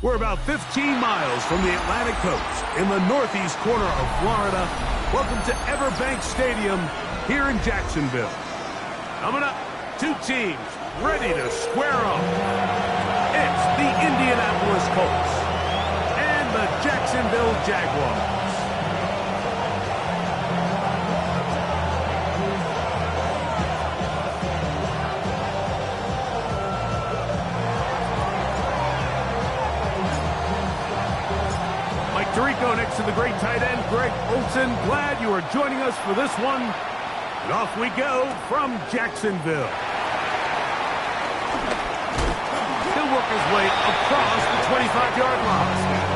We're about 15 miles from the Atlantic coast in the northeast corner of Florida. Welcome to Everbank Stadium here in Jacksonville. Coming up, two teams ready to square off. It's the Indianapolis Colts and the Jacksonville Jaguars. Rico next to the great tight end, Greg Olsen. Glad you are joining us for this one. And off we go from Jacksonville. He'll work his way across the 25-yard line.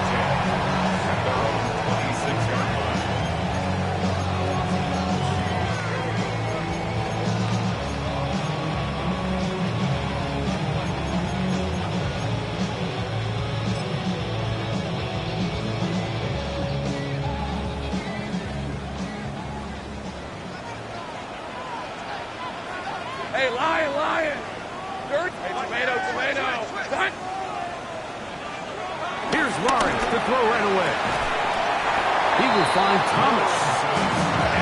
Hey, Lion! Dirt! Hey, tomato! Cut! Here's Lawrence to throw right away. He will find Thomas.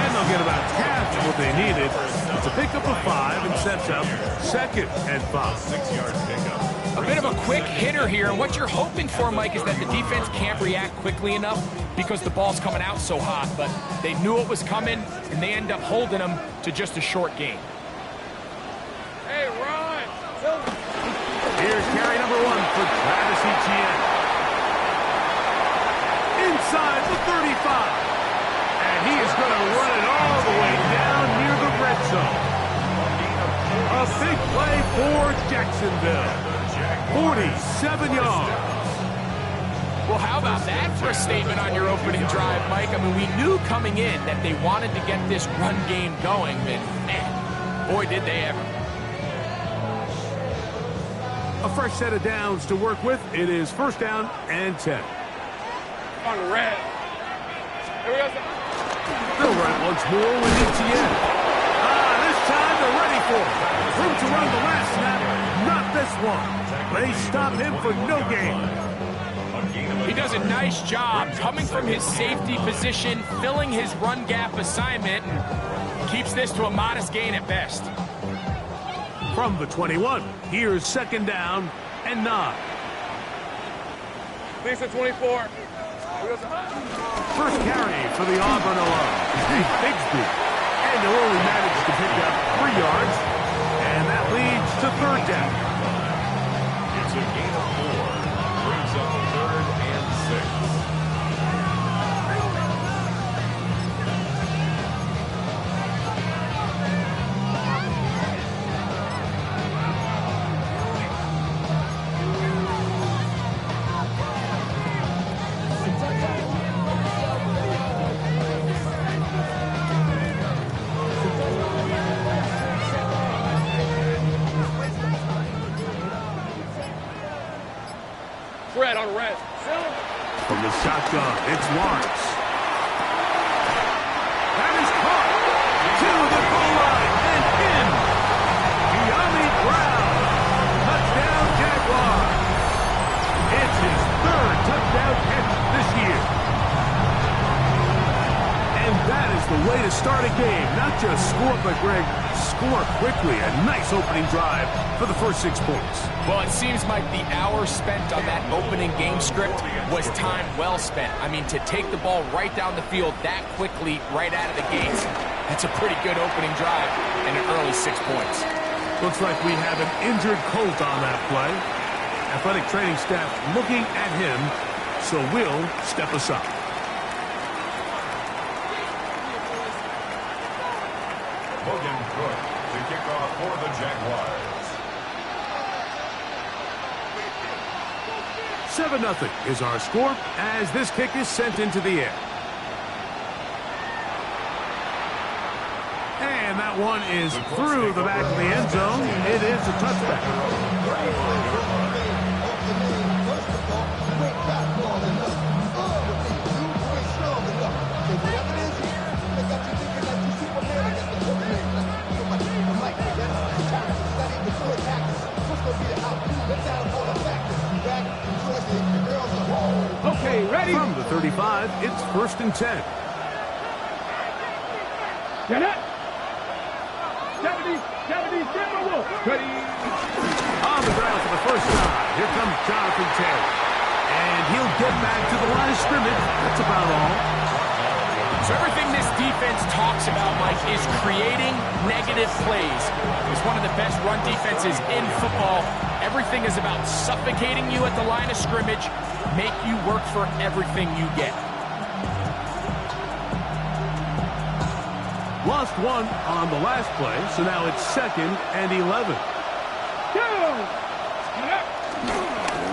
And they'll get about half of what they needed. It's a pickup of 5 and sets up 2nd and 5. 6-yard pickup. A bit of a quick hitter here, and what you're hoping for, Mike, is that the defense can't react quickly enough because the ball's coming out so hot, but they knew it was coming, and they end up holding them to just a short gain. Hey, Ron! Here's carry number 1 for Travis Etienne. Inside the 35. And he is going to run it all the way down near the red zone. A big play for Jacksonville. 47 yards. Well, how about that for a statement on your opening drive, Mike? I mean, we knew coming in that they wanted to get this run game going, but man, boy, did they ever. A fresh set of downs to work with. It is 1st down and 10. On red. Here we go. They'll run it once more with Etienne. This time they're ready for it. Room to run the last snap. Not this one. They stop him for no gain. He does a nice job coming from his safety position, filling his run gap assignment, and keeps this to a modest gain at best. From the 21, here's 2nd down and 9. Lisa 24. First carry for the Auburn alum, Steve Bigsby. And they'll only manage to pick up 3 yards. And that leads to 3rd down. It's a gain of 4. Brings up 3rd and 6. Red on red. From the shotgun, it's Lawrence. That is caught to the goal line and in. De'Ami Brown. Touchdown, Jaguars. It's his 3rd touchdown catch this year. And that is the way to start a game. Not just score, but, Greg, score quickly. A nice opening drive for the first 6 points. Well, it seems like the hour spent on that opening game script was time well spent. I mean, to take the ball right down the field that quickly, right out of the gates, that's a pretty good opening drive and an early 6 points. Looks like we have an injured Colt on that play. Athletic training staff looking at him, so we'll step aside. Logan Cook to kick off for the Jaguars. 7-0 is our score as this kick is sent into the air. And that one is through the back of the end zone. It is a touchback. From the 35, it's 1st and 10. Get it. 70, ready. On the ground for the first time. Here comes Jonathan Taylor. And he'll get back to the line of scrimmage. That's about all. So everything this defense talks about, Mike, is creating negative plays. It's one of the best run defenses in football. Everything is about suffocating you at the line of scrimmage, make you work for everything you get. Lost one on the last play, so now it's 2nd and 11.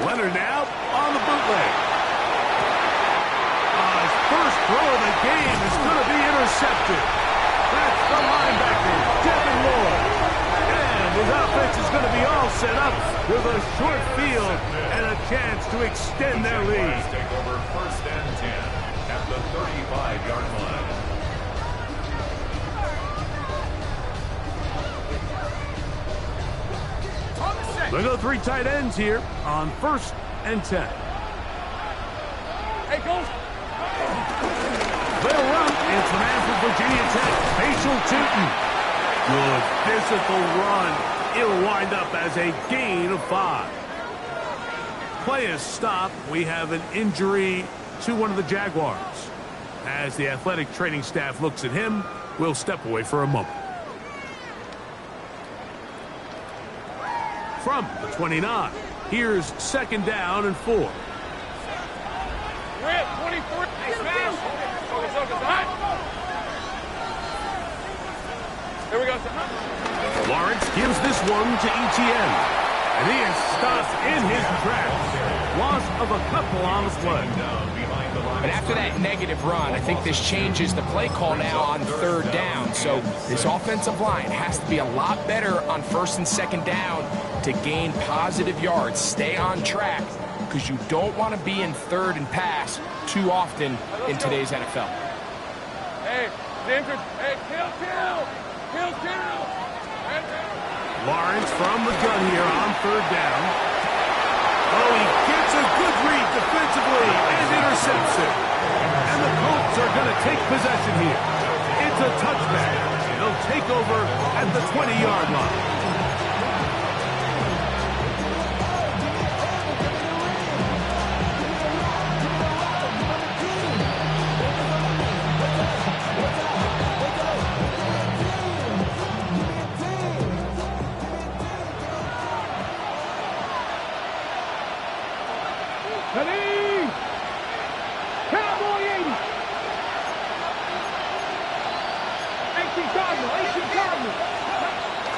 Leonard now on the bootleg. His first throw of the game is going to be intercepted. That's the linebacker, Devin Lloyd. And his offense is going to be all set up with a short field and a chance to extend their lead. Take over 1st and 10 at the 35-yard line. They go 3 tight ends here on 1st and 10. Hey, Colts. They'll run. It's the man from Virginia Tech, Facial Tootin. Good physical run. It'll wind up as a gain of 5. Play is stopped. We have an injury to one of the Jaguars. As the athletic training staff looks at him, we'll step away for a moment. From the 29, here's 2nd down and 4. We're at 24. Nice pass. Here we go. Lawrence gives this one to ETN. And he is stopped in his tracks. Loss of a couple on the play. But after that negative run, I think this changes the play call now on 3rd down. So this offensive line has to be a lot better on 1st and 2nd down to gain positive yards. Stay on track because you don't want to be in 3rd and pass too often in today's NFL. Hey, Denver. Hey, kill. Lawrence from the gun here on 3rd down. Oh, he gets a good read defensively and intercepts it. And the Colts are going to take possession here. It's a touchback. They'll take over at the 20-yard line.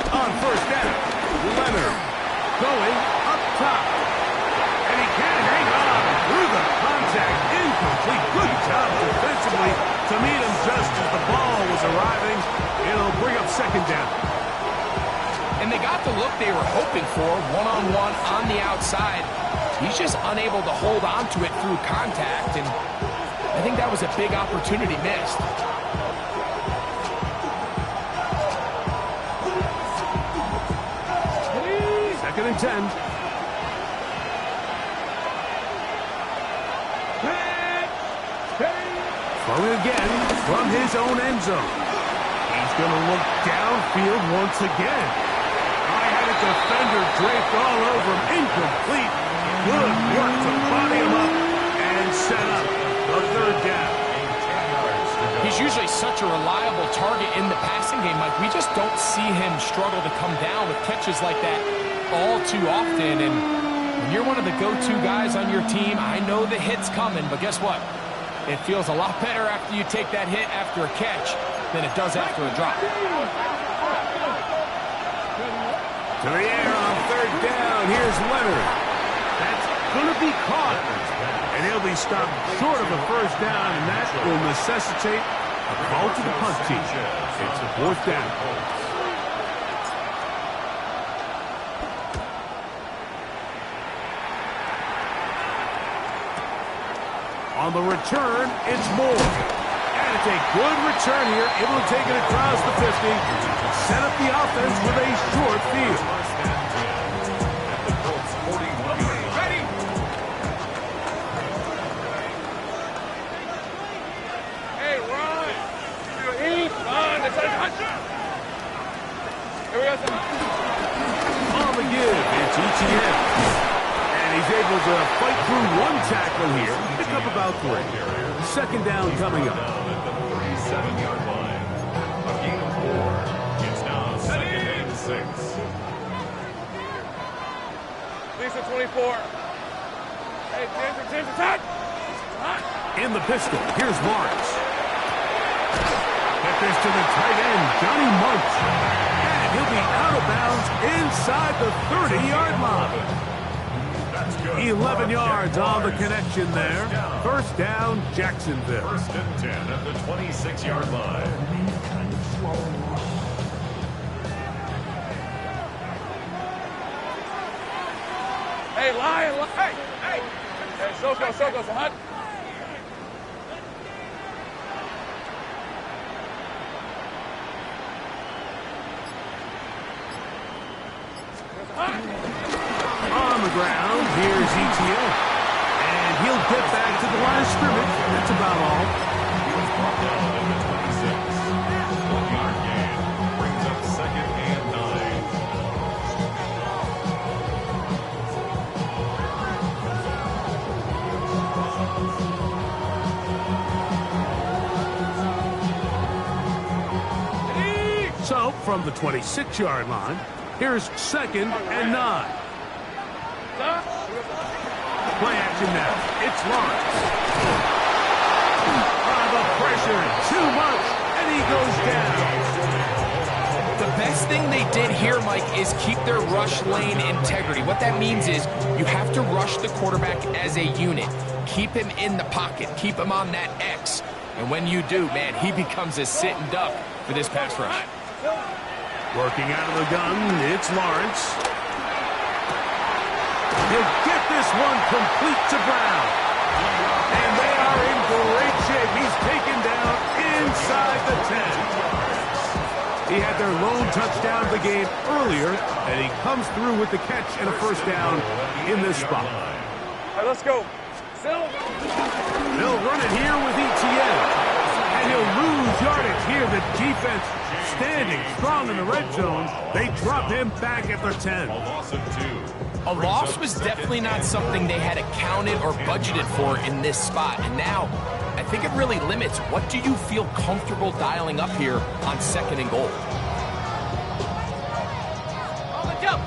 On 1st down, Leonard going up top. And he can't hang on through the contact. Incomplete. Good job defensively to meet him just as the ball was arriving. It'll bring up 2nd down. And they got the look they were hoping for, one-on-one on the outside. He's just unable to hold on to it through contact, and I think that was a big opportunity missed. 2nd and 10. Throwing again from his own end zone. He's going to look downfield once again. I had a defender draped all over him. Incomplete. Good work to body him up and set up the 3rd down. He's usually such a reliable target in the passing game. Like, we just don't see him struggle to come down with catches like that all too often. And when you're one of the go-to guys on your team, I know the hit's coming, but guess what? It feels a lot better after you take that hit after a catch than it does after a drop. To the air on 3rd down. Here's Leonard. That's going to be caught. And he'll be stopped short of a 1st down, and that will necessitate a call to the punt team. It's a 4th down. On the return, it's Moore. And it's a good return here, able to take it across the 50. Set up the offense with a short field. Ready. Hot. Here we go, son. On the give, it's ETN. And he's able to fight through one tackle here, pick up about 3. Second down coming up. Down at the 47-yard line. A gain of 4. It's now 2nd and 6. Lisa 24. Hey, Denver, hot. In the pistol, here's Lawrence. Get this to the tight end, Johnny Munch. And he'll be out of bounds inside the 30-yard line. That's good. 11 yards on the connection there. First down, Jacksonville. 1st and 10 at the 26-yard line. Hey, Lion, hey, hey. Hey, Soko, so hot. On the ground, here's ETN. And he'll get back to the line of scrimmage. That's about all. He was brought down at the 26. 1-yard gain. Brings up 2nd and 9. So, from the 26-yard line, here's 2nd and 9. Play action now. It's Lawrence. The pressure, too much, and he goes down. The best thing they did here, Mike, is keep their rush lane integrity. What that means is you have to rush the quarterback as a unit. Keep him in the pocket. Keep him on that X. And when you do, man, he becomes a sitting duck for this pass rush. Working out of the gun, it's Lawrence. He'll get this one complete to Brown. And they are in great shape. He's taken down inside the 10. He had their lone touchdown of the game earlier, and he comes through with the catch and a first down in this spot. All right, let's go. They'll run it here with ETN. And he'll lose yardage here. The defense standing strong in the red zone. They drop him back at the 10. A loss of 2. A loss was definitely not something they had accounted or budgeted for in this spot. And now, I think it really limits what do you feel comfortable dialing up here on 2nd and goal.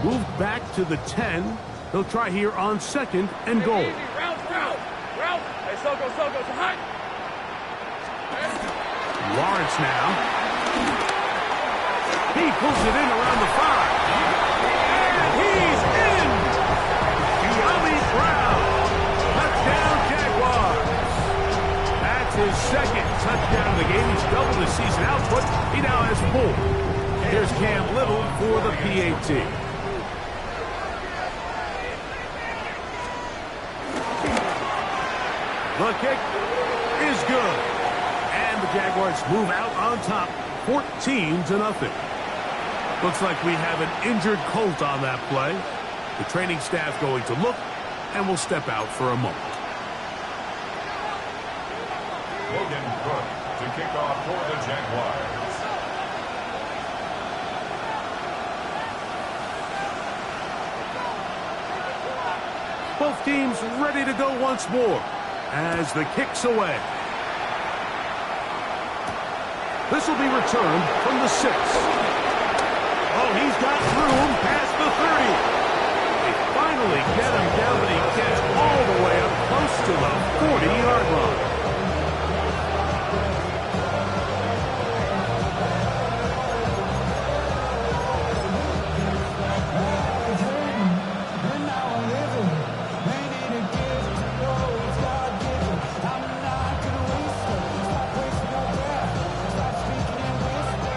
Moved back to the 10. They'll try here on 2nd and goal. Route. Hey, Soko, so hot. Lawrence now. He pulls it in around the 5. And he's in! Johnny Brown. Touchdown, Jaguars. That's his 2nd touchdown of the game. He's doubled his season output. He now has 4. Here's Cam Little for the PAT. The kick is good. And the Jaguars move out on top, 14-0. Looks like we have an injured Colt on that play. The training staff going to look, and will step out for a moment. Logan Cook to kick off for the Jaguars. Both teams ready to go once more as the kick's away. This will be returned from the 6. Oh, he's got room past the 30. They finally get him down, but he gets all the way up close to the 40-yard line.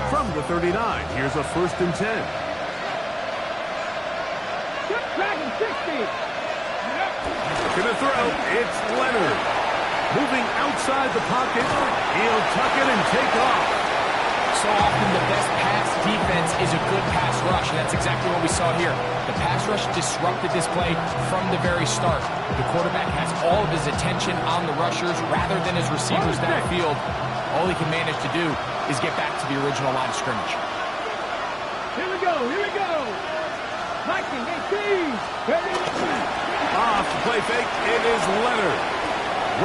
From the 39, here's a 1st and 10. Dragon 60. Gonna throw, it's Leonard. Moving outside the pocket, he'll tuck it and take off. So often the best pass defense is a good pass rush, and that's exactly what we saw here. The pass rush disrupted this play from the very start. The quarterback has all of his attention on the rushers rather than his receivers downfield. All he can manage to do is get back to the original line of scrimmage. Here we go. Mikey, 18. Off the play fake, it is Leonard.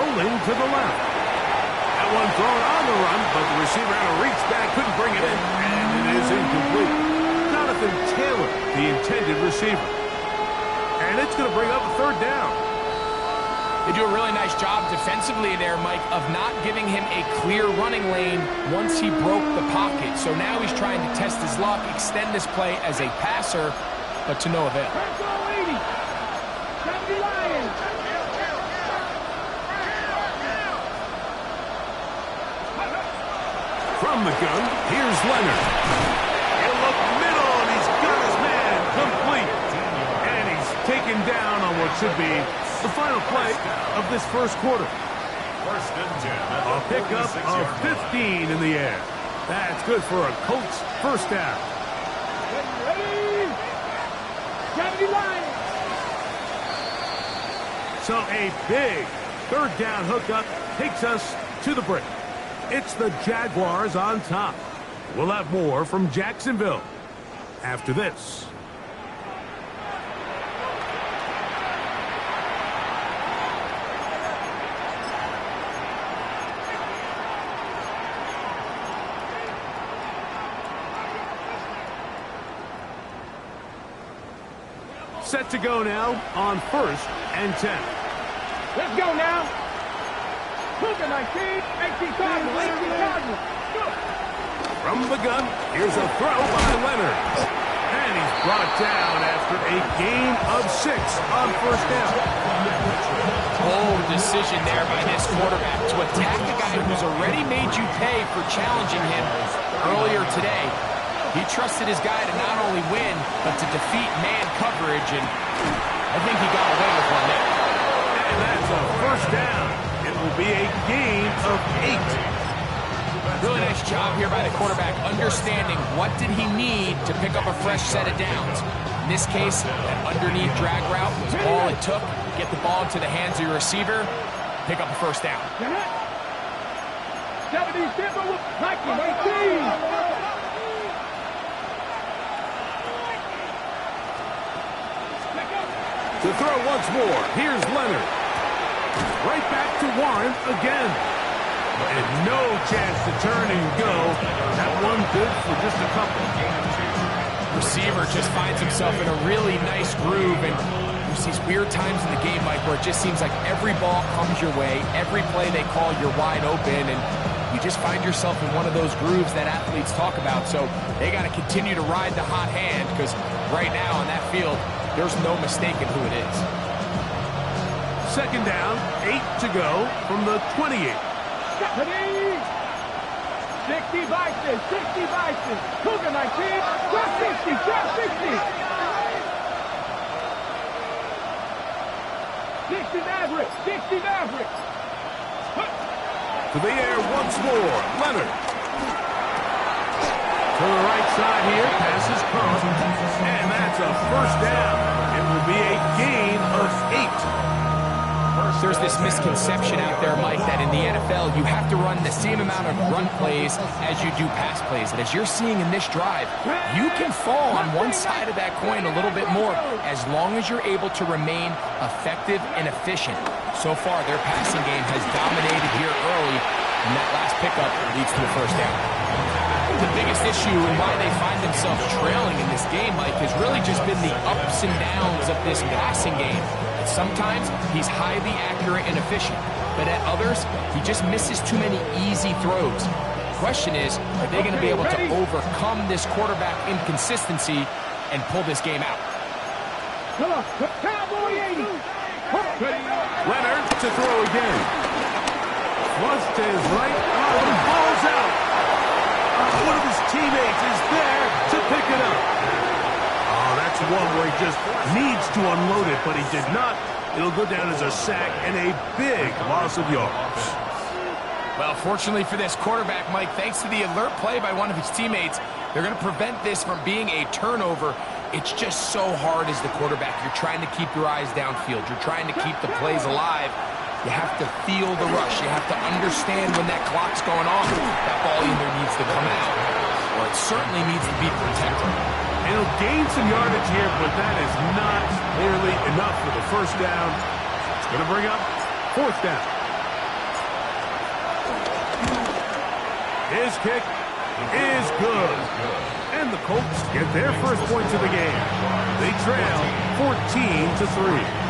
Rolling to the left. That one thrown on the run, but the receiver had to reach back, couldn't bring it in, and it is incomplete. Jonathan Taylor, the intended receiver. And it's going to bring up a third down. They do a really nice job defensively there, Mike, of not giving him a clear running lane once he broke the pocket. So now he's trying to test his luck, extend this play as a passer, but to no avail. From the gun, here's Leonard. He'll look middle, and he's got his man complete. And he's taken down on what should be the final play of this first quarter. First and 10. A pickup of 15 in the air. That's good for a Colts first down. So a big third down hookup takes us to the break. It's the Jaguars on top. We'll have more from Jacksonville after this. Set to go now on 1st and 10. Let's go now. Cougar 19, 18 Cardinals. From the gun, here's a throw by Leonard. And he's brought down after a gain of 6 on first down. Bold decision there by this quarterback to attack the guy who's already made you pay for challenging him earlier today. He trusted his guy to not only win, but to defeat man coverage, and I think he got away with one there. And that's a first down. It will be a gain of 8. Really nice job here by the quarterback, understanding what did he need to pick up a fresh set of downs. In this case, that underneath drag route was all it took. Get the ball into the hands of your receiver, pick up a first down. 70 Simple, Mikey, 18. To throw once more, here's Leonard. Right back to Warren again. And no chance to turn and go. That one good for just a couple. Receiver just finds himself in a really nice groove, and there's these weird times in the game, Mike, where it just seems like every ball comes your way, every play they call, you're wide open, and you just find yourself in one of those grooves that athletes talk about. So they got to continue to ride the hot hand, because right now on that field, there's no mistaking who it is. Second down, 8 to go from the 28. 60 Bison, 60 Bison. Cougar 19, drop 60, drop 60. 60 Maverick, 60 Maverick. To the air once more, Leonard. To the right side here, passes caught, and that's a first down. It will be a gain of 8. There's this misconception out there, Mike, that in the NFL you have to run the same amount of run plays as you do pass plays. And as you're seeing in this drive, you can fall on one side of that coin a little bit more as long as you're able to remain effective and efficient. So far, their passing game has dominated here early, and that last pickup leads to a first down. The biggest issue and why they find themselves trailing in this game, Mike, has really just been the ups and downs of this passing game. Sometimes he's highly accurate and efficient, but at others, he just misses too many easy throws. The question is, are they going to be able to overcome this quarterback inconsistency and pull this game out? Leonard to throw again. Flushed to his right. Oh, the ball's out. One of his teammates is there to pick it up. Oh, that's one where he just needs to unload it, but he did not. It'll go down as a sack and a big loss of yards. Well, fortunately for this quarterback, Mike, thanks to the alert play by one of his teammates, they're going to prevent this from being a turnover. It's just so hard as the quarterback. You're trying to keep your eyes downfield. You're trying to keep the plays alive. You have to feel the rush. You have to understand when that clock's going off. That ball either needs to come out, or it certainly needs to be protected. And he'll gain some yardage here, but that is not nearly enough for the first down. It's going to bring up fourth down. His kick is good. And the Colts get their first points of the game. They trail 14-3.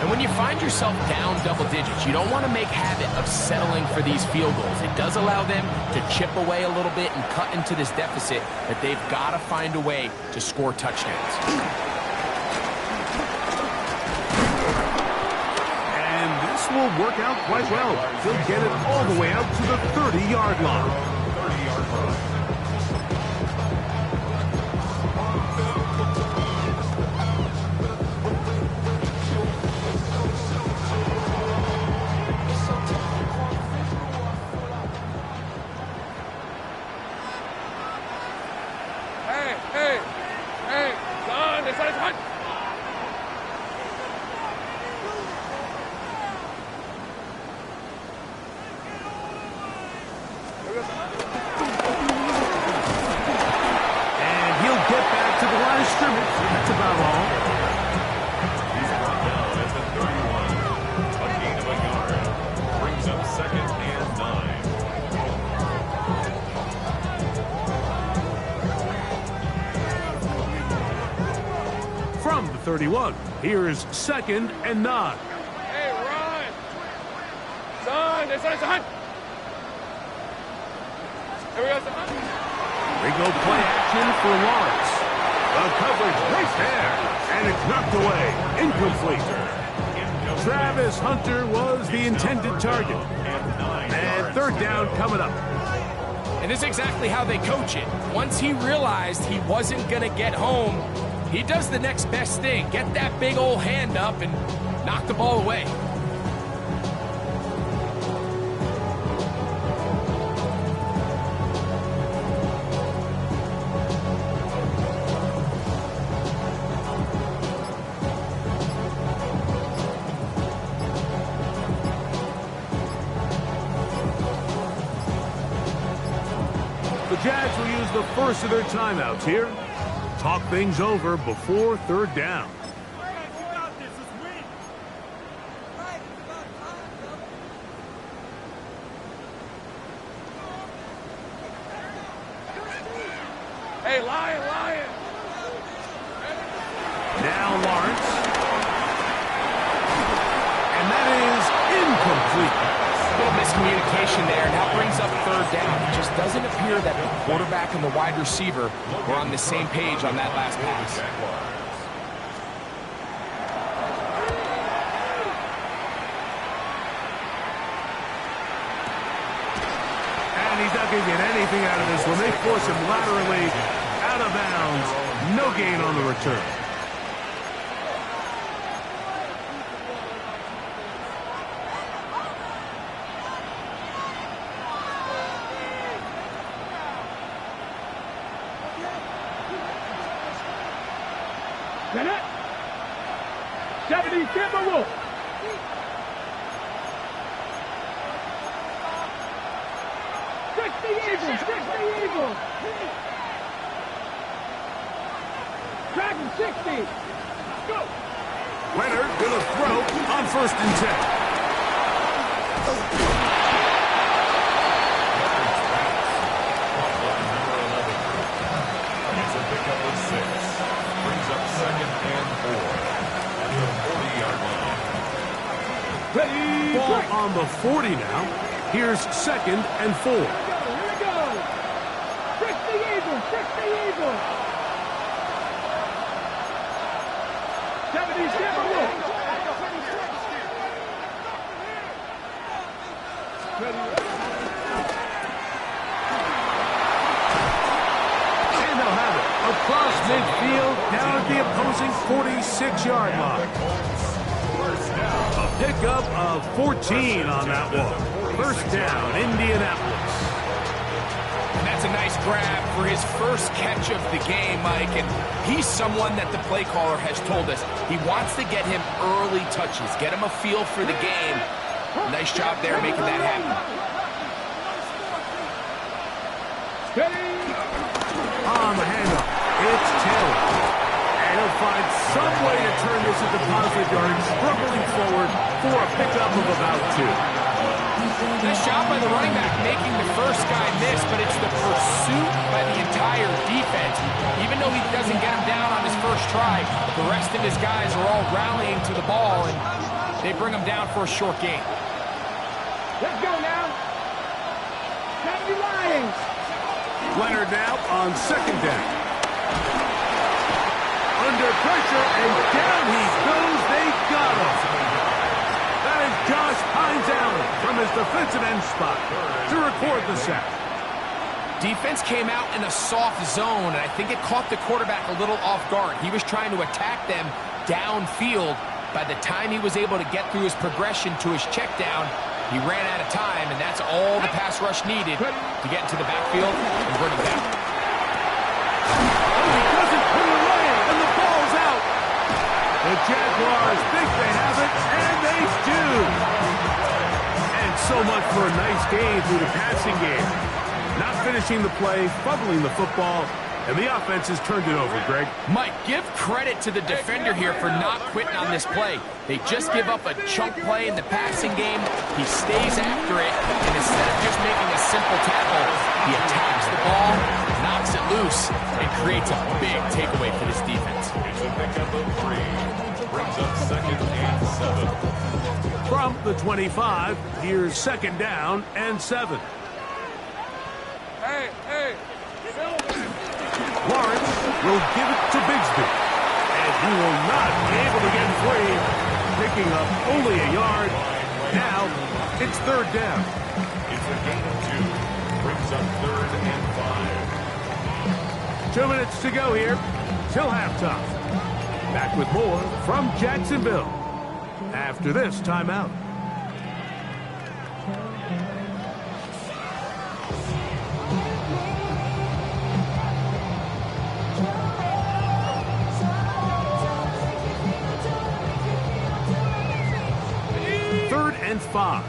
And when you find yourself down double digits, you don't want to make habit of settling for these field goals. It does allow them to chip away a little bit and cut into this deficit, but they've got to find a way to score touchdowns. And this will work out quite well. They'll get it all the way out to the 30-yard line. 30-yard line. And he'll get back to the line of scrimmage. That's about all. He's brought down at the 31. A gain of a yard. Brings up second and 9. From the 31, here's second and 9. Hey, run! Son, this is son! Here we go, son! They go play action for Lawrence. The coverage right there, and it's knocked away. Incomplete. Travis Hunter was the intended target. And third down coming up. And this is exactly how they coach it. Once he realized he wasn't going to get home, he does the next best thing. Get that big old hand up and knock the ball away. The Jags will use the first of their timeouts here. Talk things over before third down. Hey, Lion, Lion! Now Lawrence. And that is incomplete. A little miscommunication there, and that brings up third down. It just doesn't appear that the quarterback and the wide receiver were on the same page on that last pass. And he's not going to get anything out of this when they force him laterally out of bounds. No gain on the return. Get it? 70 Timberwolves! Fix the Eagles! Fix the Eagles! Dragon 60! Go! Leonard gonna throw on first and 10. It's a pickup of 6. Brings up second and 4. At the 40-yard line. Ball on the 40 now. Here's second and 4. Here we go! Fix the Eagles! Fix the Eagles! 70 Timberwolves! And they'll have it across midfield down at the opposing 46-yard line. A pickup of 14 on that one. First down, Indianapolis. And that's That's a nice grab for his first catch of the game, Mike, and he's someone that the play caller has told us he wants to get him early touches, get him a feel for the game. Nice job there making that happen. Steady. On the handoff, it's Taylor. And he'll find some way to turn this into positive yards, struggling forward for a pickup of about 2. Nice job by the running back making the first guy miss, but it's the pursuit by the entire defense. Even though he doesn't get him down on his first try, the rest of his guys are all rallying to the ball, and they bring him down for a short gain. Let's go now. Happy Lions. Leonard now on second down. Under pressure, and down he goes. They got him. That is Josh Hines Allen from his defensive end spot to record the sack. Defense came out in a soft zone, and I think it caught the quarterback a little off guard. He was trying to attack them downfield. By the time he was able to get through his progression to his check down, he ran out of time, and that's all the pass rush needed to get into the backfield and bring him down. He doesn't put it away, and the ball's out. The Jaguars think they have it, and they do. And so much for a nice gain through the passing game. Not finishing the play, fumbling the football, and the offense has turned it over, Greg. Mike, give credit to the defender here for not quitting on this play. They just give up a chunk play in the passing game. He stays after it, and instead of just making a simple tackle, he attacks the ball, knocks it loose, and creates a big takeaway for this defense. It's a pickup of 3. Brings up second and 7. From the 25, here's second down and 7. Hey. Lawrence will give it to Bigsby, and he will not be able to get free, picking up only a yard. Now it's third down. It's a gain of 2. Brings up third and 5. 2 minutes to go here till halftime. Back with more from Jacksonville after this timeout. Third and 5.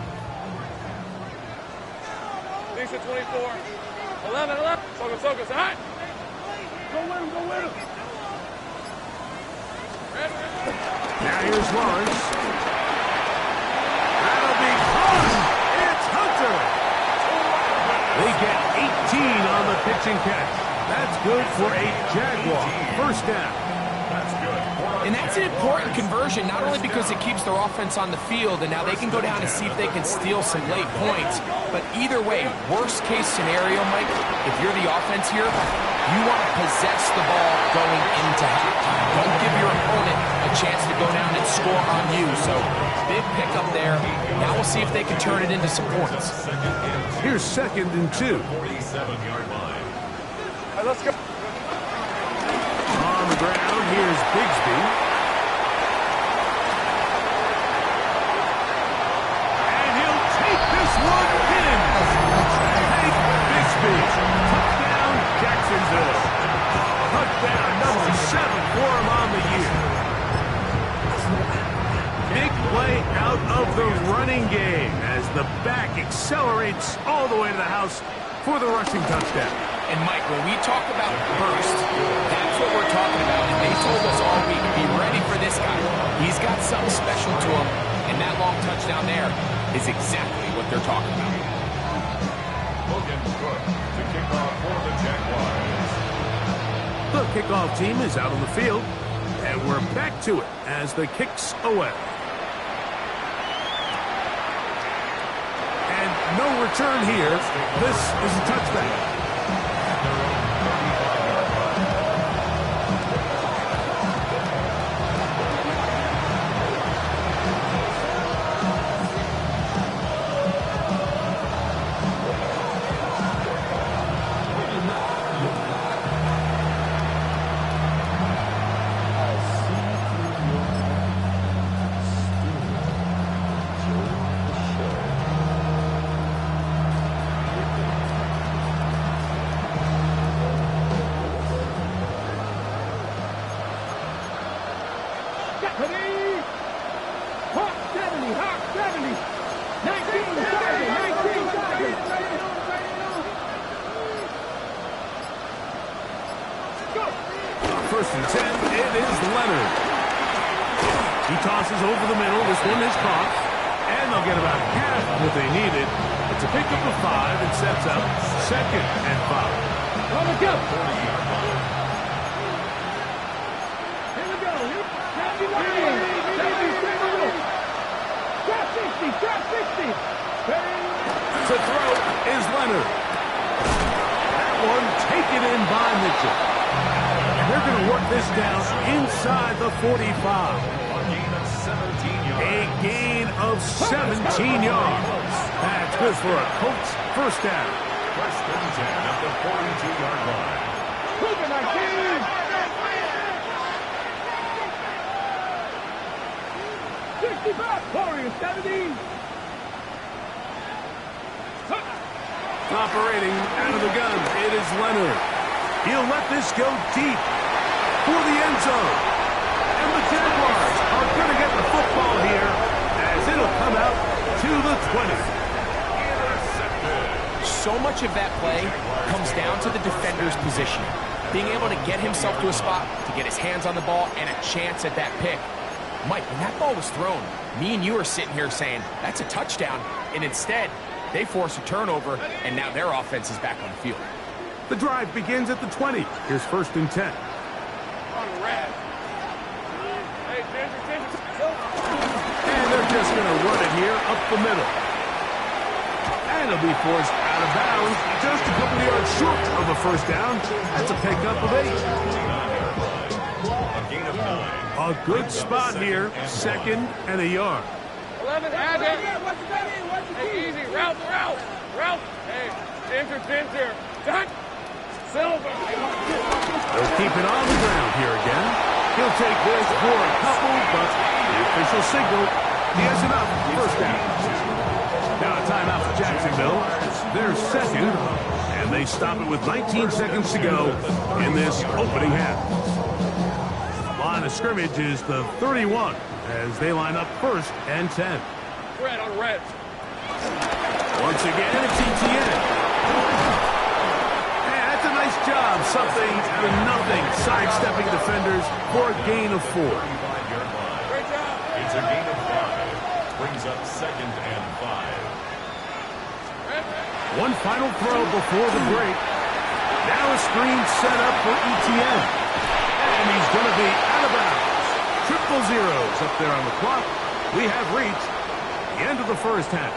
Thanks to 24. 11. Focus. All right. Go with him. Now here's Lawrence. That'll be caught. It's Hunter. They get 18 on the pitch and catch. That's good for a Jaguar first down. That's good. And that's an important conversion, not only because it keeps their offense on the field, and now they can go down and see if they can steal some late points. But either way, worst case scenario, Mike, if you're the offense here, you want to possess the ball going into halftime. Don't give your opponent a chance to go down and score on you. So big pickup there. Now we'll see if they can turn it into some points. Here's second and 2. 47-yard line. All right, let's go. On the ground, here's Bigsby. And he'll take this one in. Take Bigsby. Touchdown, Jacksonville. Touchdown number 7 for him on the year. Big play out of the running game as the back accelerates all the way to the house for the rushing touchdown. And, Mike, when we talk about burst, that's what we're talking about. And they told us all week, be ready for this guy. He's got something special to him, and that long touchdown there is exactly what they're talking about. Logan Cook to kick off for the Jaguars. The kickoff team is out on the field, and we're back to it as the kick's away. And no return here. This is a touchback. Ready? Hawk 70, Hawk 70. 19 seconds, 19 seconds. Go. First and 10, it is Leonard. He tosses over the middle. This one is caught. And they'll get about half of what they needed. It's a pickup of 5 and sets up 2nd and 5. On the go. 40-yard line. Here we go. Drop 60, drop 60. To throw is Leonard. That one taken in by Mitchell. And they're going to work this down inside the 45. A gain of 17 yards. That's good for a Colts first down. First and 10 at the 42-yard line. Cougar 19. 65. Warriors 70. Operating out of the gun, it is Leonard. He'll let this go deep for the end zone. And the Jaguars are going to get the football here as it'll come out to the 20. So much of that play comes down to the defender's position. Being able to get himself to a spot, to get his hands on the ball, and a chance at that pick. Mike, when that ball was thrown, me and you are sitting here saying, that's a touchdown. And instead, they force a turnover, and now their offense is back on the field. The drive begins at the 20. Here's first and 10. And they're just going to run it here up the middle. And it'll be forced out of bounds just a couple of yards short of a first down. That's a pickup of 8. A gain of 9. A good spot here, 2nd and a yard. 11, add it. Hey, easy. Route. Hey, Ginger. Done. Silver. They'll keep it on the ground here again. He'll take this for a couple, but the official signal, he has enough. First down. Now a timeout for Jacksonville. They're 2nd, and they stop it with 19 seconds to go in this opening half. Line of scrimmage is the 31 as they line up 1st and 10. Red on red. Once again, it's ETN. Hey, that's a nice job. Something out of nothing. Sidestepping defenders for a gain of 4. Great job. It's a gain of 5. Brings up 2nd and 5. One final throw before the break. Now a screen set up for ETN. And he's going to be out of bounds. Triple zeros up there on the clock. We have reached the end of the first half.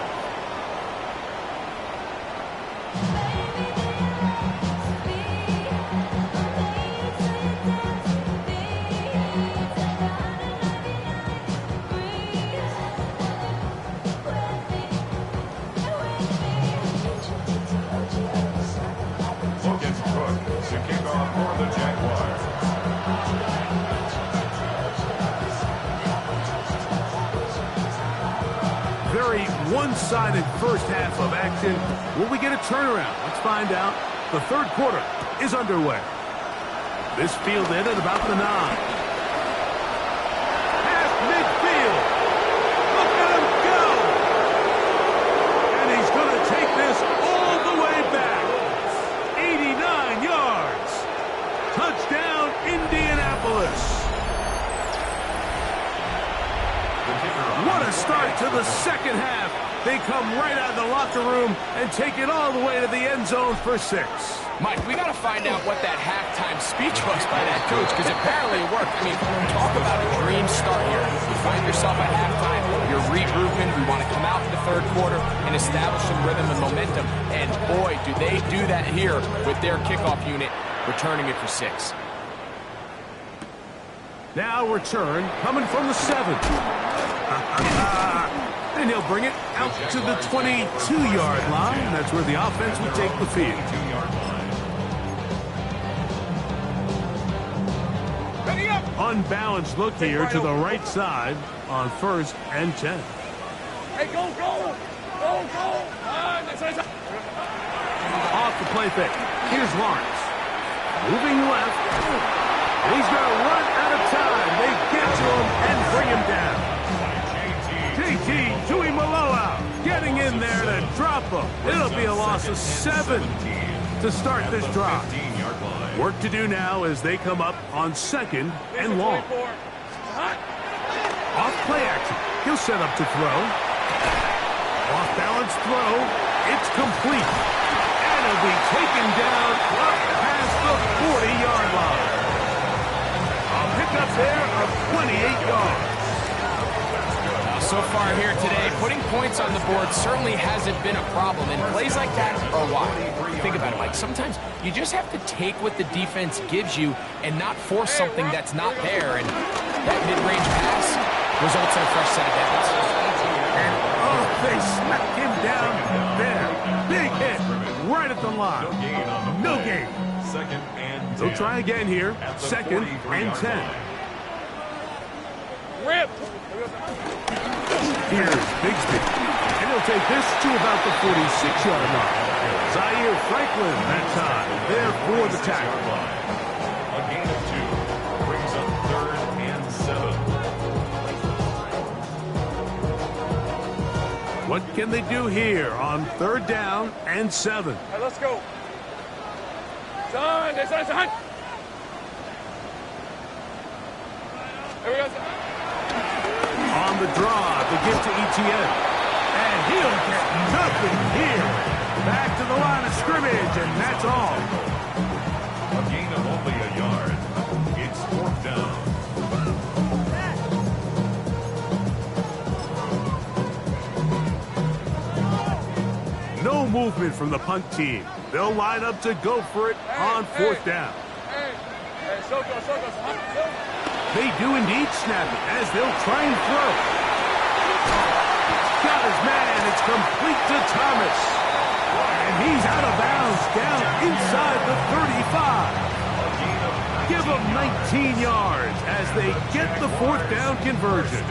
To kick off for the Jaguars. Very one-sided first half of action. Will we get a turnaround? Let's find out. The third quarter is underway. This fielded at about the 9. Past midfield. Look at him go. And he's going to take this all the way back. 89 yards. Touchdown, Indianapolis. What a start to the second half. They come right out of the locker room and take it all the way to the end zone for 6. Mike, we got to find out what that halftime speech was by that coach, because apparently it worked. I mean, talk about a dream start here. You find yourself at halftime, you're regrouping, you want to come out in the third quarter and establish some rhythm and momentum. And boy, do they do that here with their kickoff unit, returning it for 6. Now return coming from the 7. And he'll bring it out to the 22-yard line. That's where the offense will take the field. 2-yard line. Unbalanced look here to the right side on 1st and 10. Hey, go. Off the play fake. Here's Lawrence. Moving left. And he's going to run out of time. They get to him and bring him down. JT Tuimoloau getting in there to drop him. It'll be a loss of 7 to start this drive. Work to do now as they come up on 2nd and long. Off play action. He'll set up to throw. Off balance throw. It's complete. And it'll be taken down up past the 40-yard line. A pickup there of 28 yards. So far here today, putting points on the board certainly hasn't been a problem, and plays like that are why. Think about it, Mike. Sometimes you just have to take what the defense gives you and not force something that's not there, and that mid-range pass results in a fresh set of downs. And, oh, they smacked him down there. Big hit right at the line. No gain. 2nd and 10. They'll try again here. 2nd and 10. Rip. Here's Bigsby. And he'll take this to about the 46-yard line. Zaire Franklin that time there for the tackle. A gain of 2 brings up 3rd and 7. What can they do here on 3rd down and 7? All right, let's go. Son. Here we go, son. On the draw, the give to Etienne. And he'll get nothing here. Back to the line of scrimmage, and that's all. A gain of only a yard. It's 4th down. No movement from the punt team. They'll line up to go for it on 4th down. Hey, Soko. They do indeed snap it as they'll try and throw. Got his man. It's complete to Thomas. And he's out of bounds down inside the 35. Give them 19 yards as they get the 4th down conversion.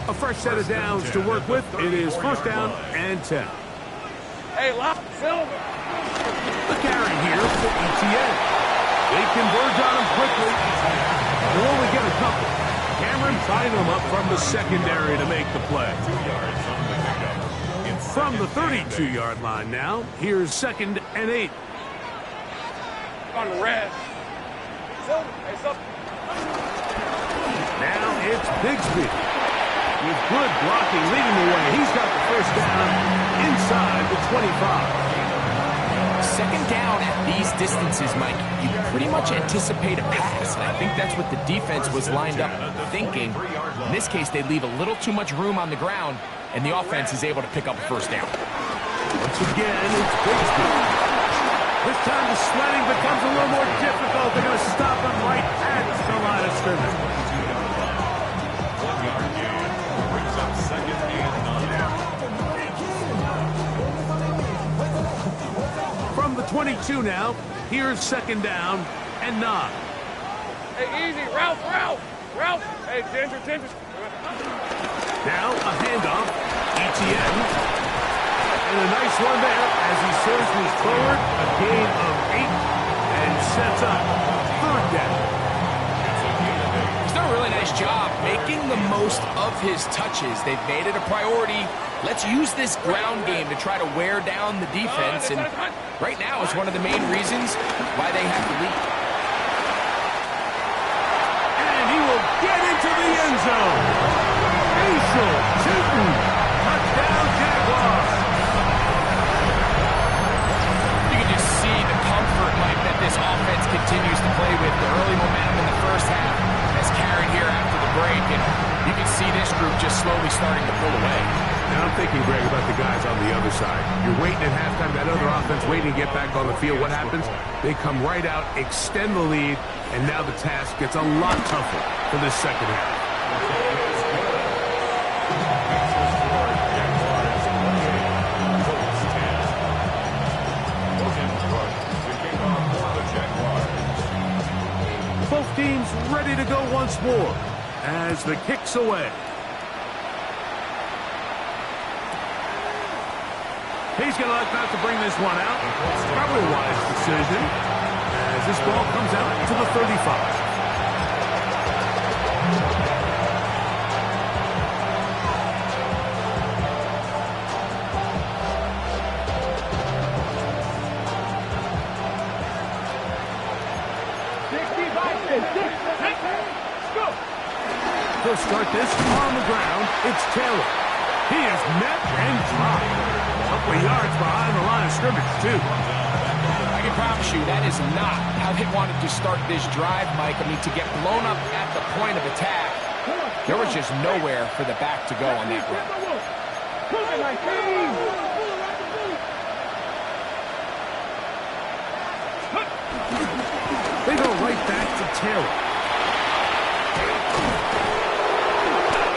A fresh set of downs to work with. It is 1st down and 10. Hey, lock, Silver. The carry here for Etienne. They converge on him quickly. They'll only get a couple. Cameron tying them up from the secondary to make the play. 2 yards on the pickup. It's From the 2nd and 32-yard line now, here's 2nd and 8. On the red. Silver. Hey, Silver. Now it's Bigsby. With good blocking leading the way. He's got the 1st down inside the 25. 2nd down at these distances, Mike, you pretty much anticipate a pass, and I think that's what the defense was lined up thinking. In this case, they leave a little too much room on the ground, and the offense is able to pick up a 1st down. Once again, it's Bigsby. This time the sledding becomes a little more difficult. They're going to stop him right at the line of scrimmage. 1 yard gain brings up 2nd and 9. From the 22 now, here's 2nd down and 9. Hey, easy. Ralph. Hey, Ginger. Now a handoff. Etienne. And a nice one there as he surges forward. A gain of 8 and sets up 3rd down. He's done a really nice job making the most of his touches. They've made it a priority. Let's use this ground game to try to wear down the defense, and right now it's one of the main reasons why they have the lead. And he will get into the end zone. Facial shooting. Touchdown, Jaguars. You can just see the comfort, Mike, that this offense continues to play with. The early momentum in the 1st half has carried here after the break, and you can see this group just slowly starting to pull away. Now I'm thinking, Greg, about the guys on the other side. You're waiting at halftime, that other offense waiting to get back on the field. What happens? They come right out, extend the lead, and now the task gets a lot tougher for this 2nd half. Both teams ready to go once more as the kick's away. He's going to look out to bring this one out. Probably a wise decision as this ball comes out to the 35. this. 6, 8, go. He'll start this on the ground. It's Taylor. He is met and dropped. A couple of yards behind the line of scrimmage, too. I can promise you that is not how they wanted to start this drive, Mike. I mean, to get blown up at the point of attack, there was just nowhere for the back to go on that run. They go right back to Taylor.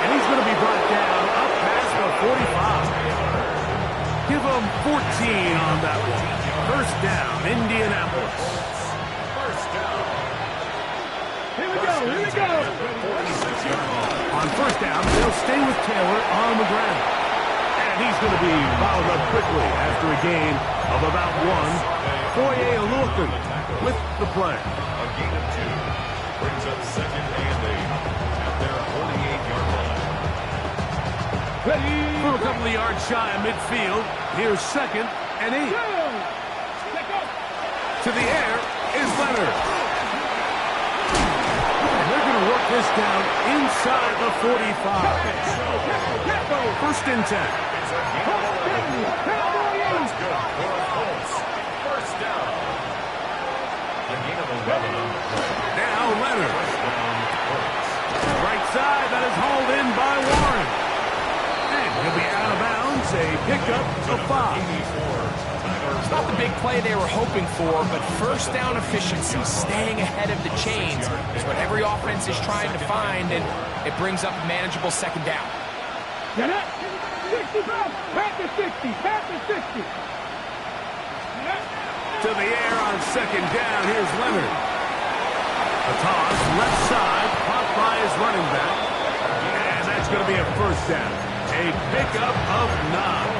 And he's going to be brought down up past the 45. Give him 14 on that one. First down, Indianapolis. First down. Here we go. On first down, they'll stay with Taylor on the ground. And he's going to be fouled up quickly after a gain of about 1. Foye Olufin with the play. A gain of 2. Brings up second and 8 at their 48-yard line. From a couple of yards shy of midfield, here's second and 8. To the air is Leonard. And they're going to work this down inside the 45. First and 10. That's good for the Colts. First down. A gain of 11 on the play. Now Leonard. First down, Colts. Right side, that is hauled in by Warren. And he'll be out of bounds, a pickup of 5. It's not the big play they were hoping for, but first down efficiency, staying ahead of the chains, is what every offense is trying to find, and it brings up a manageable second down. Get it? 65. Pass to 60. Pass to 60. To the air on second down, here's Leonard. A toss, left side, caught by his running back. And that's going to be a first down. A pickup of 9.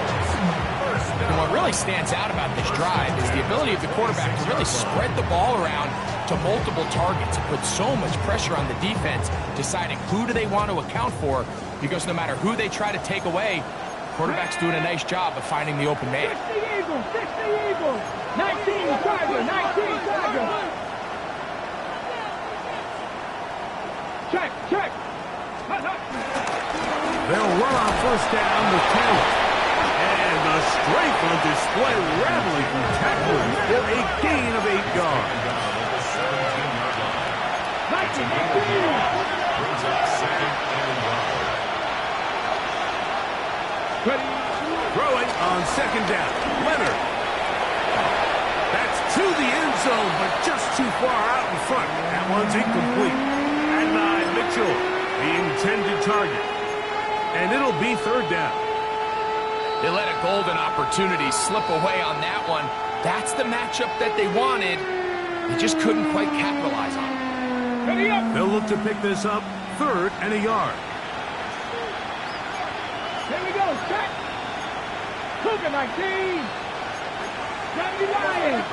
And what really stands out about this drive is the ability of the quarterback to really spread the ball around to multiple targets, put so much pressure on the defense, deciding who do they want to account for, because no matter who they try to take away, quarterback's doing a nice job of finding the open man. 60 Eagles. 60 Eagles. 19 Tiger. 19 Tiger. Check. They'll run on first down with Taylor. And the strength on display, rattling through tacklers for a gain of 8 yards. 19. Brings up second and 1. Ready. Throwing on second down. Leonard. That's to the end zone, but just too far out in front. That one's incomplete. At 9, Mitchell, the intended target. And it'll be third down. They let a golden opportunity slip away on that one. That's the matchup that they wanted. They just couldn't quite capitalize on it. Ready up. They'll look to pick this up, third and a yard. Here we go. Check. Cougar 19. Johnny Lions.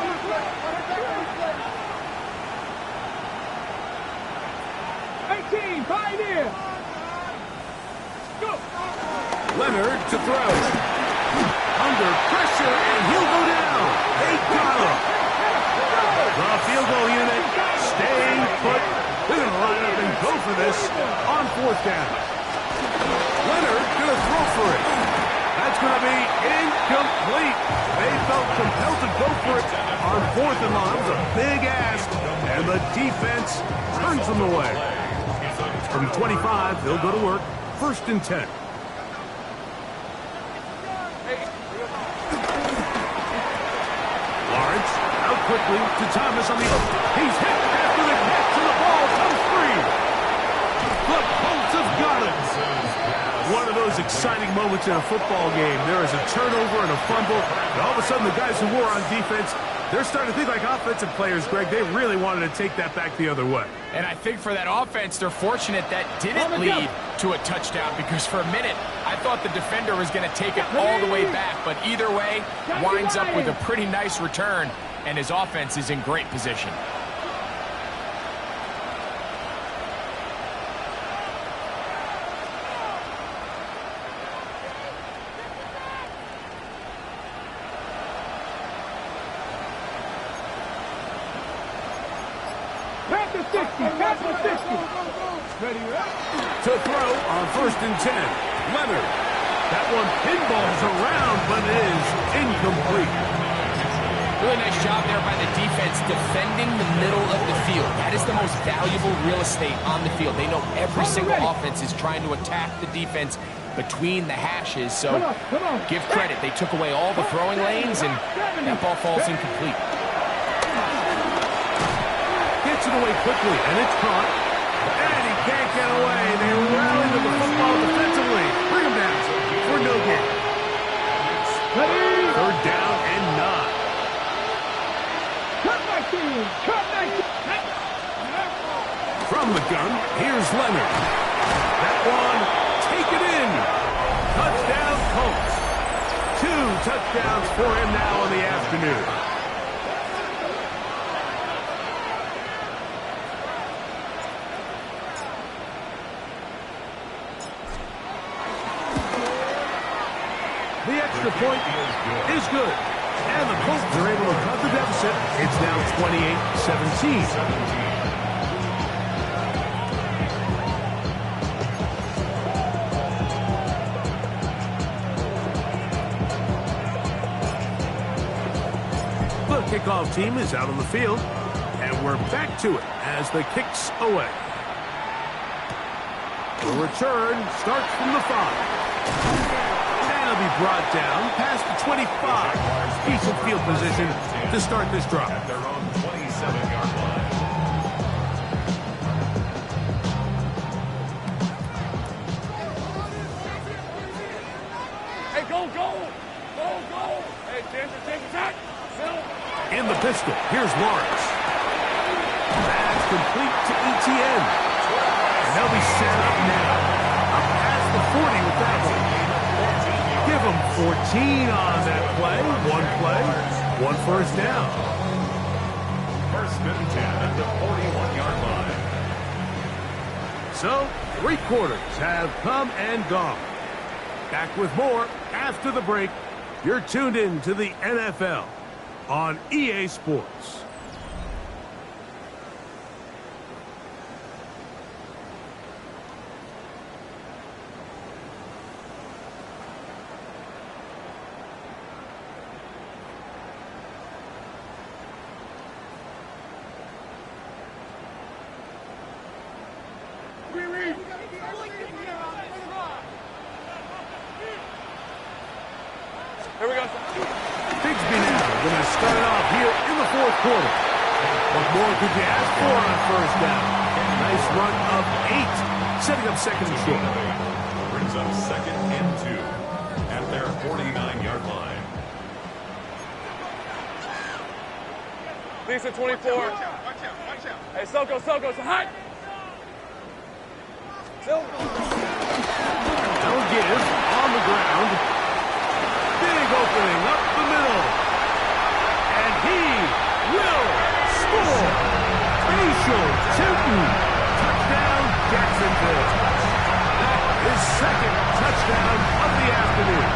18. Pioneer. Go. Leonard to throw. Under pressure, and he'll go down. They got him. The field goal unit staying put. They're going to line up and go for this on fourth down. Leonard going to throw for it. That's going to be incomplete. They felt compelled to go for it on fourth and long. It was a big ask, and the defense turns them away. From 25, they'll go to work. First and 10. Lawrence out quickly to Thomas on the open. He's hit after the catch, and the ball comes free. The Colts have got him. One of those exciting moments in a football game. There is a turnover and a fumble, and all of a sudden the guys who were on defense, they're starting to think like offensive players, Greg. They really wanted to take that back the other way. And I think for that offense, they're fortunate that didn't lead to a touchdown, because for a minute, I thought the defender was going to take it all the way back. But either way, winds up with a pretty nice return, and his offense is in great position. Past the 60. Past the 60. Ready, right? To throw on 1st and 10. Leonard. That one pinballs around, but is incomplete. Really nice job there by the defense defending the middle of the field. That is the most valuable real estate on the field. They know every single offense is trying to attack the defense between the hashes. So give credit. They took away all the throwing lanes, and that ball falls incomplete. Gets it away quickly, and it's caught. And he can't get away. They rally to the football defensively. Bring him down for no gain. 3rd down and 9. Cut my team. Cut my team. From the gun, here's Leonard. That one, take it in. Touchdown, Colts. 2 touchdowns for him now in the afternoon. The extra point is good. And the Colts are able to cut the deficit. It's now 28-17. The kickoff team is out on the field, and we're back to it as the kick's away. The return starts from the 5. That'll be brought down past the 25. Decent field position to start this drive. At their own 27-yard line. Hey, go, go. Go, go. Hey, Denver, take attack. In the pistol, here's Lawrence. That's complete to ETN. And they'll be set up now. Up past the 40 with that one. Give them 14 on that play. 1 first down. 1st and 10 at the 41-yard line. So, 3 quarters have come and gone. Back with more after the break. You're tuned in to the NFL on EA Sports. Here we go. Bigsby now going to start off here in the 4th quarter. What more could you ask for on 1st down? Nice run of 8, setting up 2nd and short. Brings up 2nd and 2 at their 49-yard line. Lisa 24. Watch out. Hey, Soko, so hot. That'll give on the ground. Big opening up the middle. And he will score. Facial Tipton. Touchdown, Jacksonville. That is 2nd touchdown of the afternoon.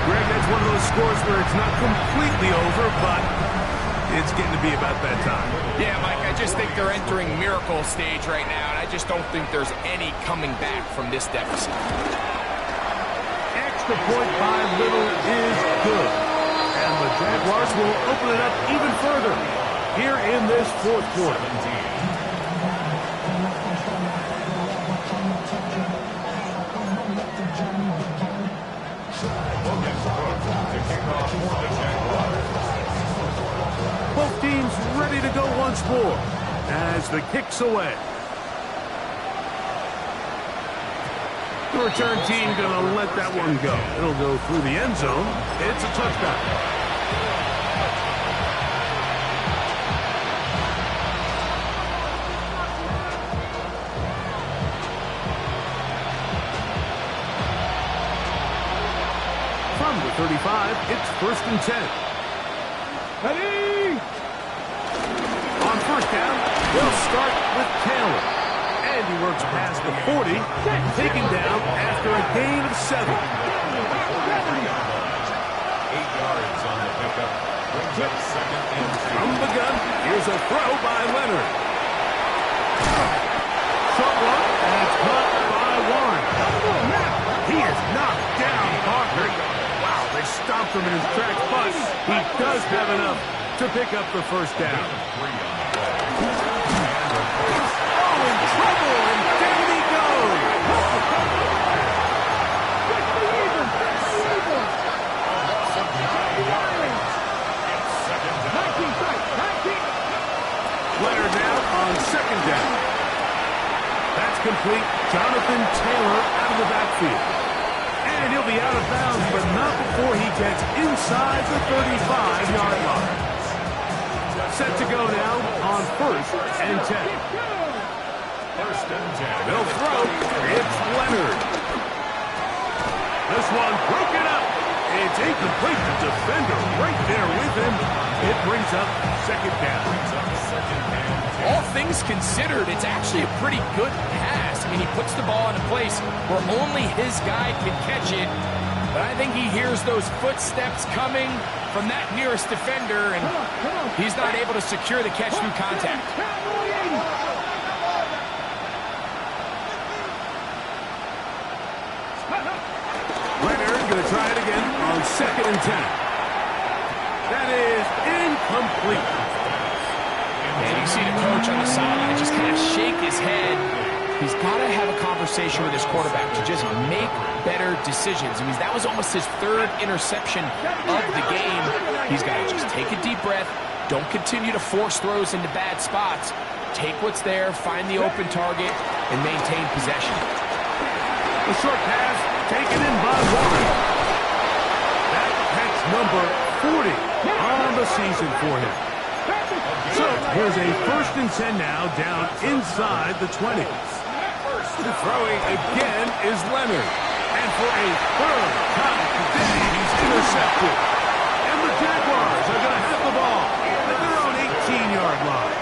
Greg, that's one of those scores where it's not completely over, but it's getting to be about that time. Yeah, Mike, I just think they're entering miracle stage right now, and I just don't think there's any coming back from this deficit. Extra point by Little is good. And the Jaguars will open it up even further here in this 4th quarter. Both teams ready to go once more as the kick's away. The return team going to let that one go. It'll go through the end zone. It's a touchdown. From the 35, it's 1st and 10. Ready? On 1st down, they'll start with Taylor. And he works past the 40, taken down after a gain of 7. 8 yards on the pickup. Brings up 2nd and 2. From the gun, here's Here's a throw by Leonard. Short one, and it's caught by Warren. He is knocked down, Parker. Wow, they stopped him in his tracks, but he does have enough to pick up the first down. Oh, in trouble, and down he goes. 19. Leonard now on second down. That's complete. Jonathan Taylor out of the backfield. And he'll be out of bounds, but not before he gets inside the 35-yard line. Set to go now on 1st and 10. 1st and 10. They'll throw. It's Leonard. This one broken up. It's incomplete. The defender right there with him. It brings up second down. All things considered, it's actually a pretty good pass. I mean, he puts the ball in a place where only his guy can catch it. But I think he hears those footsteps coming from that nearest defender, and he's not able to secure the catch through contact. Leonard going to try it again on 2nd and 10. That is incomplete. And you see the coach on the sideline just kind of shake his head. He's got to have a conversation with his quarterback to just make better decisions. I mean, that was almost his 3rd interception of the game. He's got to just take a deep breath. Don't continue to force throws into bad spots. Take what's there, find the open target, and maintain possession. A short pass taken in by Warren. That's number 40 on the season for him. So here's a 1st and 10 now, down inside the 20. Throwing again is Leonard. And for a 3rd time today, he's intercepted. And the Jaguars are going to have the ball at their own 18-yard line.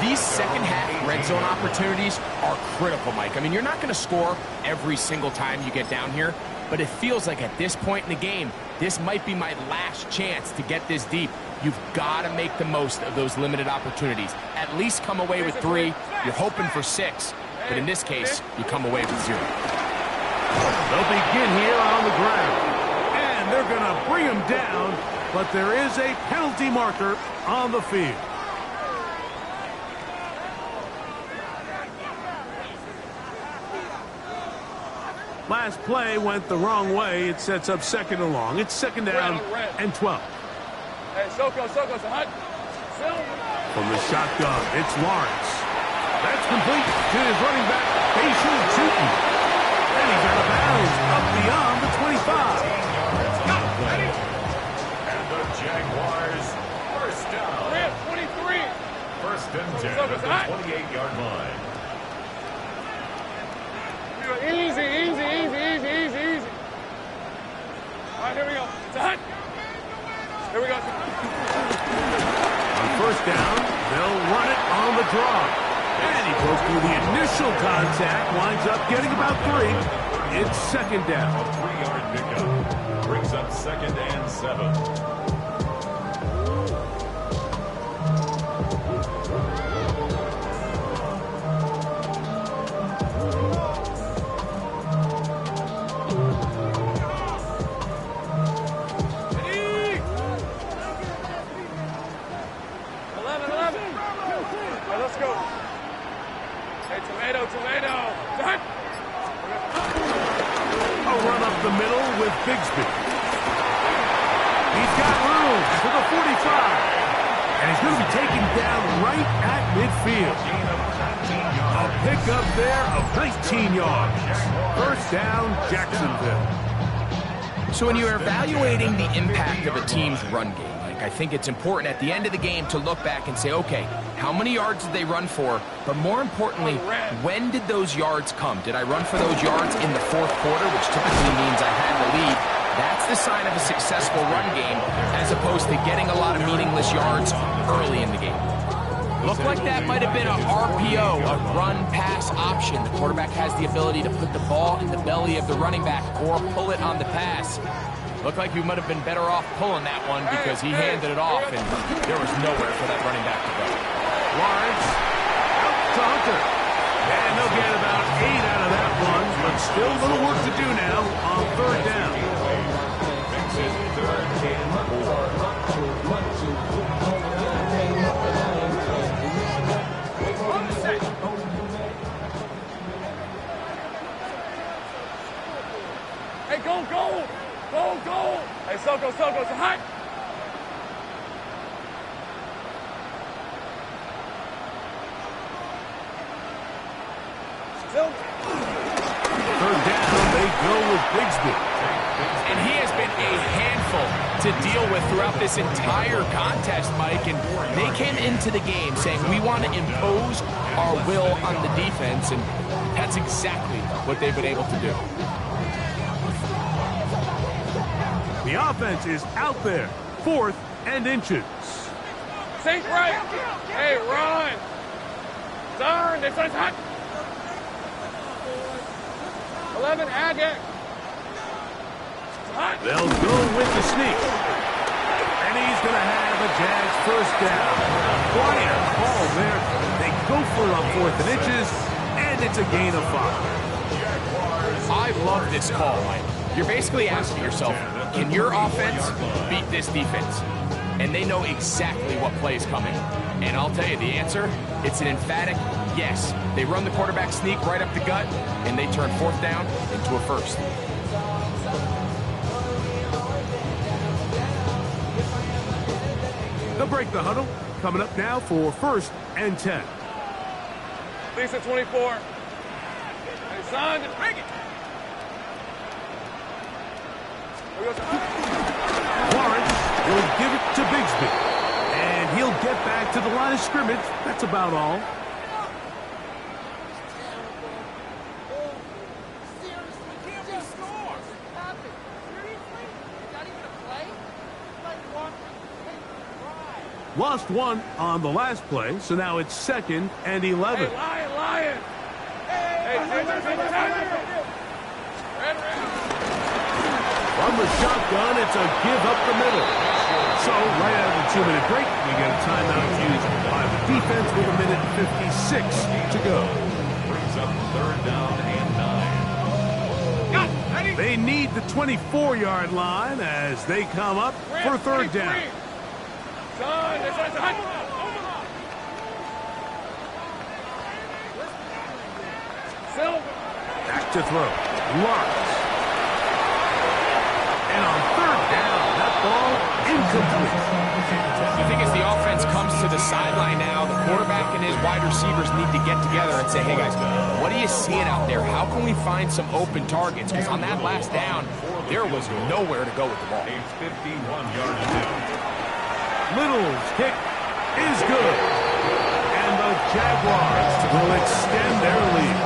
These second-half red zone opportunities are critical, Mike. I mean, you're not going to score every single time you get down here, but it feels like at this point in the game, this might be my last chance to get this deep. You've got to make the most of those limited opportunities. At least come away with 3. You're hoping for 6, but in this case, you come away with 0. They'll begin here on the ground, and they're going to bring him down, but there is a penalty marker on the field. Last play went the wrong way. It sets up 2nd and long. It's 2nd down and 12. Hey, Soko, hot. From the shotgun, it's Lawrence. That's complete to his running back, Bayshore Chutin. And he's out of bounds up beyond the 25. And the Jaguars, 1st down. 23. 1st and 10 at the 28-yard line. Easy. All right, here we go. It's a hut. Here we go. On 1st down, they'll run it on the draw. And he goes through the initial contact, winds up getting about 3. It's 2nd down. A 3-yard pickup brings up 2nd and 7. The middle with Bigsby. He's got room to the 45. And he's going to be taken down right at midfield. A pickup there of 19 yards. 1st down, Jacksonville. So when you're evaluating the impact of a team's run game, I think it's important at the end of the game to look back and say, okay, how many yards did they run for? But more importantly, when did those yards come? Did I run for those yards in the 4th quarter, which typically means I had the lead? That's the sign of a successful run game, as opposed to getting a lot of meaningless yards early in the game. Looked like that might have been a RPO, a run-pass option. The quarterback has the ability to put the ball in the belly of the running back or pull it on the pass. Looked like he might have been better off pulling that one because he handed it off, and there was nowhere for that running back to go. Lawrence out to Hunter. And they'll get about 8 out of that one, but still a little work to do now on third down. Hey, go, go! Go, go! Hey, Soko, it's hot! Third down, they go with Bigsby. And he has been a handful to deal with throughout this entire contest, Mike. And they came into the game saying, we want to impose our will on the defense, and that's exactly what they've been able to do. The offense is out there, 4th and inches. Sink right! Hey, run! Turn! This one's hot! 11, Agate! They'll go with the sneak. And he's going to have a Jags first down. Quiet ball there. They go for it on 4th and inches, and it's a gain of 5. I love this call, Mike. You're basically asking yourself, can your offense beat this defense? And they know exactly what play is coming. And I'll tell you the answer, it's an emphatic yes. They run the quarterback sneak right up the gut, and they turn 4th down into a first. They'll break the huddle. Coming up now for 1st and 10. Lisa 24. Hey, son, just bring it. Lawrence will give it to Bigsby. And he'll get back to the line of scrimmage. That's about all. Lost one on the last play, so now it's 2nd and 11. Hey, Lion! Hey, From the shotgun, it's a give up the middle. So, right out of the 2-minute break, we get a timeout used by the defense with 1:56 to go. Brings up 3rd down and 9. They need the 24-yard line as they come up for 3rd down. Son, this one's hot! Silver! Back to throw. Lawrence. And on 3rd down, that ball incomplete. I think as the offense comes to the sideline now, the quarterback and his wide receivers need to get together and say, hey guys, what are you seeing out there? How can we find some open targets? Because on that last down, there was nowhere to go with the ball. A 51-yard attempt. Little's kick is good. And the Jaguars will extend their lead.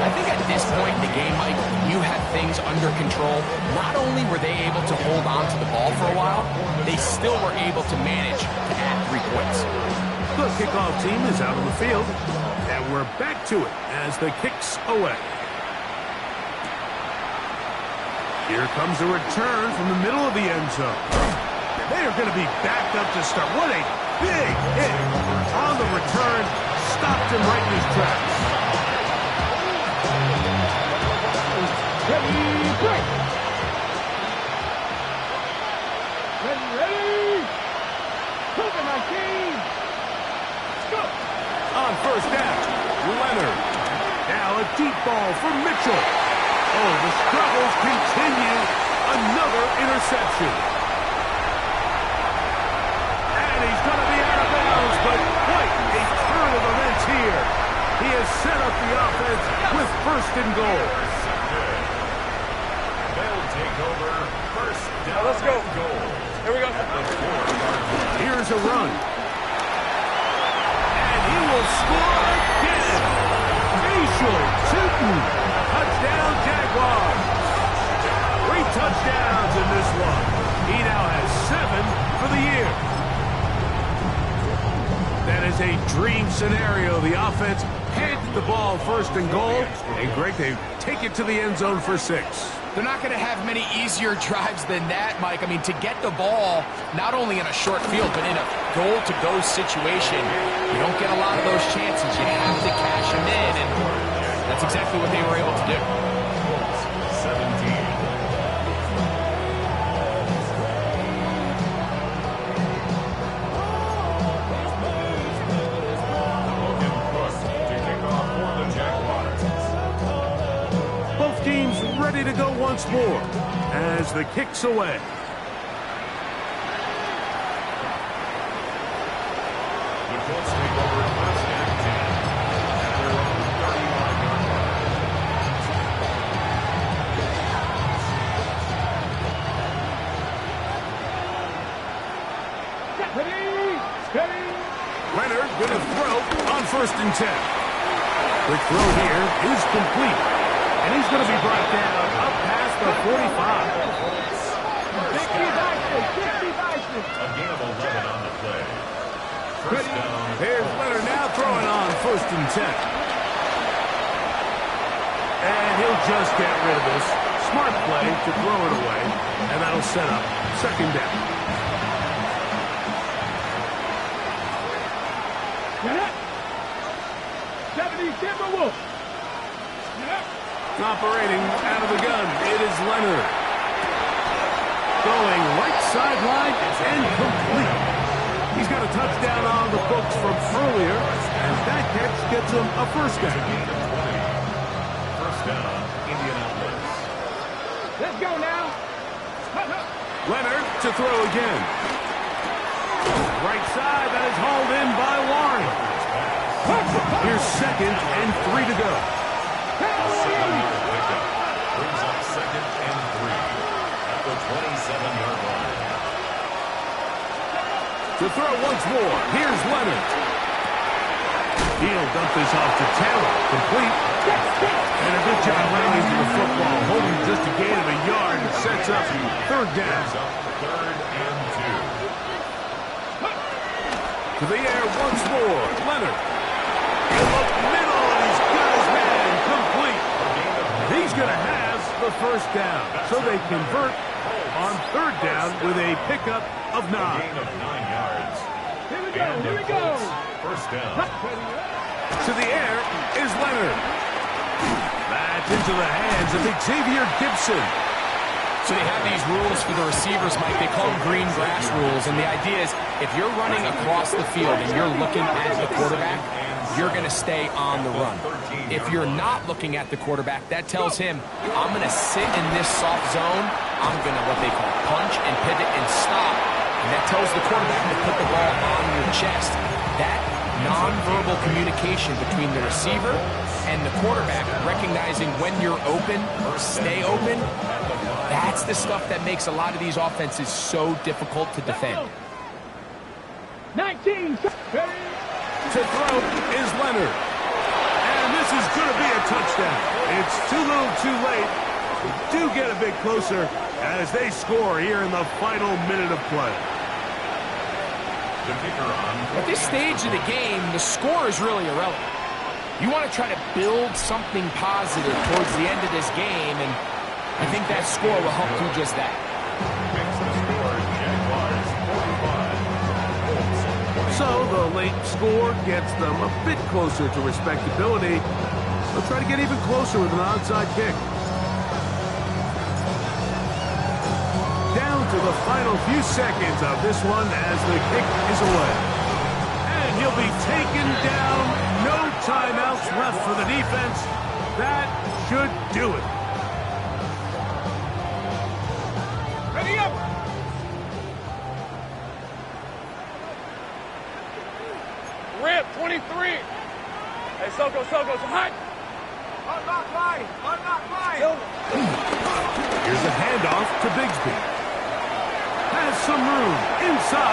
I think at this point in the game, Mike, you had things under control. Not only were they able to hold on to the ball for a while, they still were able to manage to add 3 points. The kickoff team is out on the field, and we're back to it as the kick's away. Here comes a return from the middle of the end zone. They are going to be backed up to start. What a big hit on the return. Stopped him right in his tracks. Ready, break! Ready! Cougar 19! Go! On 1st down, Leonard. Now a deep ball for Mitchell. Oh, the struggles continue. Another interception. He's going to be out of bounds, but quite a turn of events here. He has set up the offense with 1st and goal. They'll take over 1st down. Let's go. Goal. Here we go. Here's a run. And he will score again. Facial Tootin. Touchdown, Jaguars. 3 touchdowns in this one. He now has 7 for the year. That is a dream scenario. The offense hands the ball 1st and goal. And Greg, they take it to the end zone for 6. They're not going to have many easier drives than that, Mike. I mean, to get the ball, not only in a short field, but in a goal-to-go situation, you don't get a lot of those chances. You have to cash them in, and that's exactly what they were able to do. 17. Teams ready to go once more as the kick's away. The Colts take over first and 10 at their own 35-yard Steady, steady. Leonard going to throw on 1st and 10. The throw here is complete. And he's going to be brought down up past the 45. 60 vices, 60 vices. A gain of 11 on the play. First down. Here's Leonard now throwing on 1st and 10. And he'll just get rid of this. Smart play to throw it away. And that'll set up 2nd down. Get up. 70 Timberwolves. Operating out of the gun, it is Leonard. Going right sideline and complete. He's got a touchdown on the books from earlier, and that catch gets him a 1st down. First down, Indianapolis. Let's go now. Leonard to throw again. Right side, that is hauled in by Warren. Here's 2nd and 3 to go. Brings up 2nd and 3 at the 27-yard line. To throw once more, here's Leonard. He'll dump this off to Taylor, complete. And a good job rallying to the football, holding just a gain of a yard and sets up 3rd down. 3rd and 2. To the air once more, Leonard. In the middle, and he's got his man complete. He's going to have the 1st down, so they convert on 3rd down with a pickup of 9. Gain of 9 yards. Here we go, here we go. First down. To the air is Leonard. That's into the hands of Xavier Gibson. So they have these rules for the receivers, Mike. They call them green grass rules, and the idea is if you're running across the field and you're looking at the quarterback, you're going to stay on the run. If you're not looking at the quarterback, that tells him, I'm going to sit in this soft zone. I'm going to what they call punch and pivot and stop. And that tells the quarterback to put the ball on your chest. That nonverbal communication between the receiver and the quarterback, recognizing when you're open or stay open, that's the stuff that makes a lot of these offenses so difficult to defend. 19. To throw is Leonard. And this is going to be a touchdown. It's too little too late. We do get a bit closer as they score here in the final minute of play. The kicker on. At this stage of the game, the score is really irrelevant. You want to try to build something positive towards the end of this game, and I think that score will help do just that. Makes the score Jaguars 45. So the late score gets them a bit closer to respectability. They'll try to get even closer with an onside kick. Down to the final few seconds of this one as the kick is away. And he'll be taken down. No timeouts left for the defense. That should do it. Ready up. Rip, 23. Hey, Soko, hot. Unlock line. Here's a handoff to Bigsby. Has some room inside.